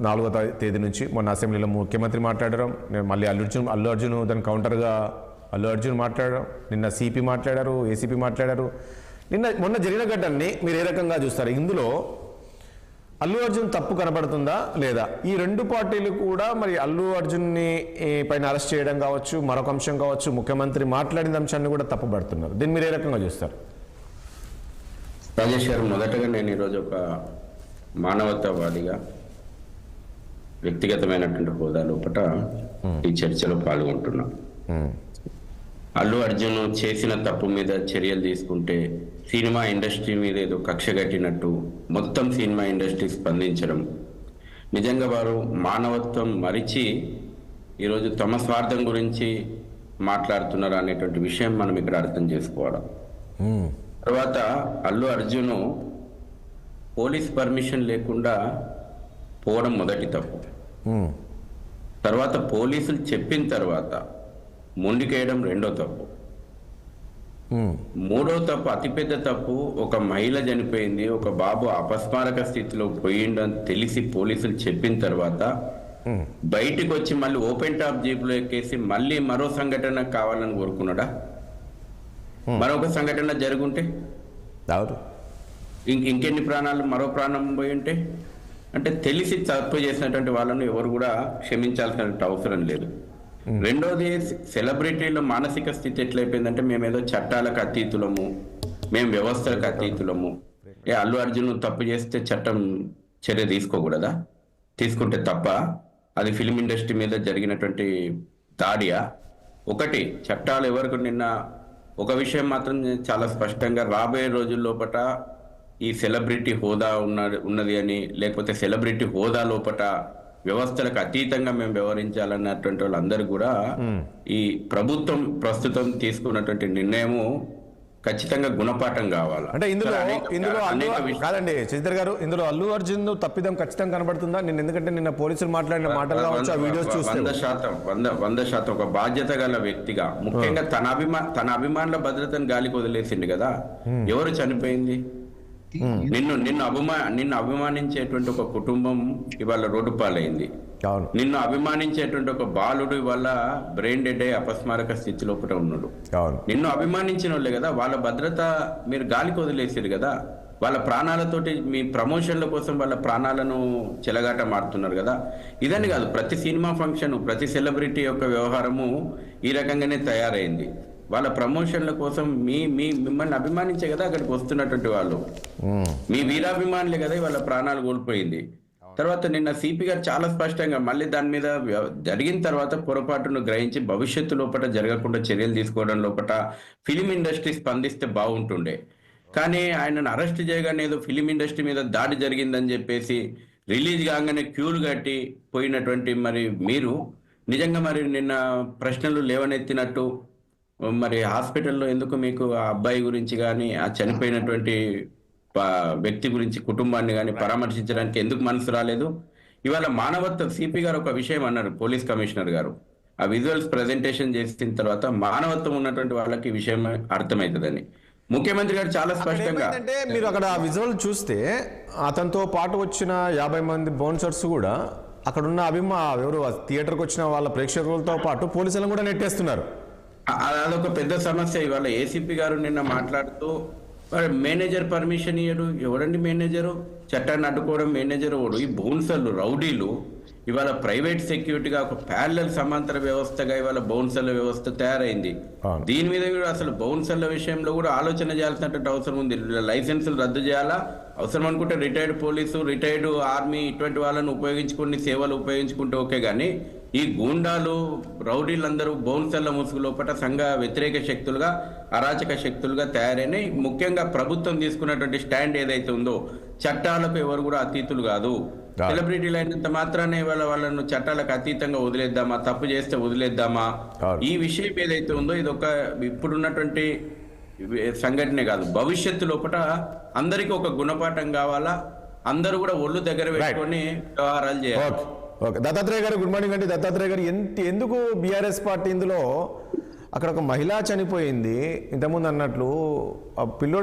4వ తేదీ నుంచి మొన్న అసెంబ్లీలో ముఖ్యమంత్రి మాట్లాడడం, మళ్ళీ అల్లు అర్జున్ దాని కౌంటర్గా అల్లు అర్జున్ మాట్లాడడం, నిన్న సిపి మాట్లాడారు, ఏసీపీ మాట్లాడారు. మొన్న జరిగిన ఘటనని మీరు ఏ రకంగా చూస్తారు? ఇందులో అల్లు అర్జున్ తప్పు కనబడుతుందా లేదా? ఈ రెండు పార్టీలు కూడా మరి అల్లు అర్జున్ని పైన అరెస్ట్ చేయడం కావచ్చు, మరొక అంశం కావచ్చు, ముఖ్యమంత్రి మాట్లాడిన అంశాన్ని కూడా తప్పుపడుతున్నారు. దీన్ని మీరు ఏ రకంగా చూస్తారు? రాజేష్ గారు, మొదటగా నేను ఈరోజు ఒక మానవతావాదిగా వ్యక్తిగతమైనటువంటి హోదా లోపల ఈ చర్చలో పాల్గొంటున్నా. అల్లు అర్జున్ చేసిన తప్పు మీద చర్యలు తీసుకుంటే సినిమా ఇండస్ట్రీ మీద ఏదో కక్ష కట్టినట్టు మొత్తం సినిమా ఇండస్ట్రీ స్పందించడం, నిజంగా వారు మానవత్వం మరిచి ఈరోజు తమ స్వార్థం గురించి మాట్లాడుతున్నారు అనేటువంటి విషయం మనం ఇక్కడ అర్థం చేసుకోవడం. తర్వాత అల్లు అర్జున్ పోలీస్ పర్మిషన్ లేకుండా పోవడం మొదటి తప్పు. తర్వాత పోలీసులు చెప్పిన తర్వాత మొండికేయడం రెండో తప్పు. మూడో తప్పు, అతిపెద్ద తప్పు, ఒక మహిళ చనిపోయింది, ఒక బాబు అపస్మారక స్థితిలో పోయిండని తెలిసి పోలీసులు చెప్పిన తర్వాత బయటికి వచ్చి మళ్ళీ ఓపెన్ టాప్ జీపులో ఎక్కేసి మళ్ళీ మరో సంఘటన కావాలని కోరుకున్నాడా? మరొక సంఘటన జరుగుంటే ఇంకెన్ని ప్రాణాలు, మరో ప్రాణం పోయి ఉంటే? అంటే తెలిసి తప్పు చేసినటువంటి వాళ్ళను ఎవరు కూడా క్షమించాల్సిన అవసరం లేదు. రెండోది, సెలబ్రిటీల మానసిక స్థితి ఎట్లయిపోయిందంటే మేమేదో చట్టాలకు అతీతులము, మేము వ్యవస్థలకు అతీతులము. అల్లు అర్జున్ తప్పు చేస్తే చట్టం చర్య తీసుకోకూడదా? తీసుకుంటే తప్ప? అది ఫిలిం ఇండస్ట్రీ మీద జరిగినటువంటి దాడియా? ఒకటి, చట్టాలు ఎవరికి నిన్న ఒక విషయం మాత్రం చాలా స్పష్టంగా, రాబోయే రోజుల్లోపట ఈ సెలబ్రిటీ హోదా ఉన్నది అని, లేకపోతే సెలబ్రిటీ హోదా లోపట వ్యవస్థలకు అతీతంగా మేము వ్యవహరించాలన్నటువంటి వాళ్ళందరూ కూడా ఈ ప్రభుత్వం ప్రస్తుతం తీసుకున్నటువంటి నిర్ణయము ఖచ్చితంగా గుణపాఠం కావాలి. అంటే ఇందులో కాదండి చైతన్య గారు, ఇందులో అల్లు అర్జున్ తప్పిదం ఖచ్చితంగా కనబడుతుందా? ఎందుకంటే నిన్న పోలీసులు మాట్లాడిన మాటలు కావచ్చు, ఆ వీడియోస్ చూస్తే 100% ఒక బాధ్యత గల వ్యక్తిగా, ముఖ్యంగా తన అభిమానుల భద్రతను గాలికి వదిలేసింది కదా. ఎవరు చనిపోయింది? నిన్ను అభిమానించేటువంటి ఒక కుటుంబం ఇవాళ రోడ్డు పాలైంది. నిన్ను అభిమానించేటువంటి ఒక బాలుడు ఇవాళ బ్రెయిన్ డెడ్ అయి అపస్మారక స్థితిలో కూడా ఉన్నాడు. నిన్ను అభిమానించిన వాళ్ళే కదా, వాళ్ళ భద్రత మీరు గాలికి వదిలేసారు కదా. వాళ్ళ ప్రాణాలతోటి మీ ప్రమోషన్ల కోసం వాళ్ళ ప్రాణాలను చెలగాట మారుతున్నారు కదా. ఇదని కాదు, ప్రతి సినిమా ఫంక్షన్, ప్రతి సెలబ్రిటీ యొక్క వ్యవహారము ఈ రకంగానే తయారైంది. వాళ్ళ ప్రమోషన్ల కోసం మిమ్మల్ని అభిమానించే కదా అక్కడికి వస్తున్నటువంటి వాళ్ళు, మీ వీరాభిమానులే కదా వాళ్ళ ప్రాణాలు కోల్పోయింది. తర్వాత నిన్న సిపి గారు చాలా స్పష్టంగా మళ్ళీ దాని మీద జరిగిన తర్వాత పొరపాటును గ్రహించి భవిష్యత్తు లోపల జరగకుండా చర్యలు తీసుకోవడం లోపల ఫిలిం ఇండస్ట్రీ స్పందిస్తే బాగుంటుండే. కానీ ఆయనను అరెస్ట్ చేయగానే ఏదో ఫిలిం ఇండస్ట్రీ మీద దాడి జరిగిందని చెప్పేసి రిలీజ్ కాగానే క్యూలు కట్టి పోయినటువంటి మరి మీరు నిజంగా మరి నిన్న ప్రశ్నలు లేవనెత్తినట్టు మరి హాస్పిటల్లో ఎందుకు మీకు ఆ అబ్బాయి గురించి కానీ ఆ చనిపోయినటువంటి వ్యక్తి గురించి కుటుంబాన్ని కానీ పరామర్శించడానికి ఎందుకు మనసు రాలేదు? ఇవాళ మానవత్వం, సిపి గారు ఒక విషయం అన్నారు, పోలీస్ కమిషనర్ గారు ఆ విజువల్స్ ప్రెజెంటేషన్ చేసిన తర్వాత మానవత్వం ఉన్నటువంటి వాళ్ళకి ఈ విషయం అర్థమవుతుందని ముఖ్యమంత్రి గారు చాలా స్పష్టంగా. అంటే మీరు అక్కడ విజువల్ చూస్తే అతనితో పాటు వచ్చిన 50 మంది బౌన్సర్స్ కూడా అక్కడున్న ఎవరు థియేటర్కి వచ్చిన వాళ్ళ ప్రేక్షకులతో పాటు పోలీసులను కూడా నెట్టేస్తున్నారు. అదొక పెద్ద సమస్య. ఇవాళ ఏసీపీ గారు నిన్న మాట్లాడుతూ మేనేజర్ పర్మిషన్ ఇయ్యడు. ఎవడండి మేనేజరు? చట్టాన్ని అడ్డుకోవడం మేనేజర్ ఎవడు? ఈ బౌన్సర్లు, రౌడీలు ఇవాళ ప్రైవేట్ సెక్యూరిటీగా ఒక ప్యారలల్ సమాంతర వ్యవస్థగా ఇవాళ బౌన్సర్ల వ్యవస్థ తయారైంది. దీని మీద కూడా అసలు బౌన్సర్ల విషయంలో కూడా ఆలోచన చేయాల్సినటువంటి అవసరం ఉంది. లైసెన్సులు రద్దు చేయాలా, అవసరం అనుకుంటే రిటైర్డ్ పోలీసు, రిటైర్డ్ ఆర్మీ ఇటువంటి వాళ్ళని ఉపయోగించుకుని సేవలు ఉపయోగించుకుంటే ఓకే. కానీ ఈ గూండాలు, రౌడీలందరూ బౌన్సర్ల ముసుగు లోపల సంఘ వ్యతిరేక శక్తులుగా, అరాచక శక్తులుగా తయారైనాయి. ముఖ్యంగా ప్రభుత్వం తీసుకున్నటువంటి స్టాండ్ ఏదైతే ఉందో, చట్టాలకు ఎవరు కూడా అతీతులు కాదు. సెలబ్రిటీలు అయినంత మాత్రానే వాళ్ళను చట్టాలకు అతీతంగా వదిలేద్దామా, తప్పు చేస్తే వదిలేద్దామా, ఈ విషయం ఏదైతే ఉందో ఇది ఒక ఇప్పుడున్నటువంటి సంఘటనే కాదు, భవిష్యత్తు లోపల అందరికీ ఒక గుణపాఠం కావాలా. అందరూ కూడా ఒళ్ళు దగ్గర పెట్టుకొని వ్యవహారాలు చేయాలి. దత్తాత్రేయ గారు, గుడ్ మార్నింగ్ అండి. దత్తాత్రేయ గారు, ఎందుకు బీఆర్ఎస్ పార్టీ ఇందులో, అక్కడ ఒక మహిళ చనిపోయింది, ఇంతకుముందు అన్నట్లు ఆ పిల్లోడు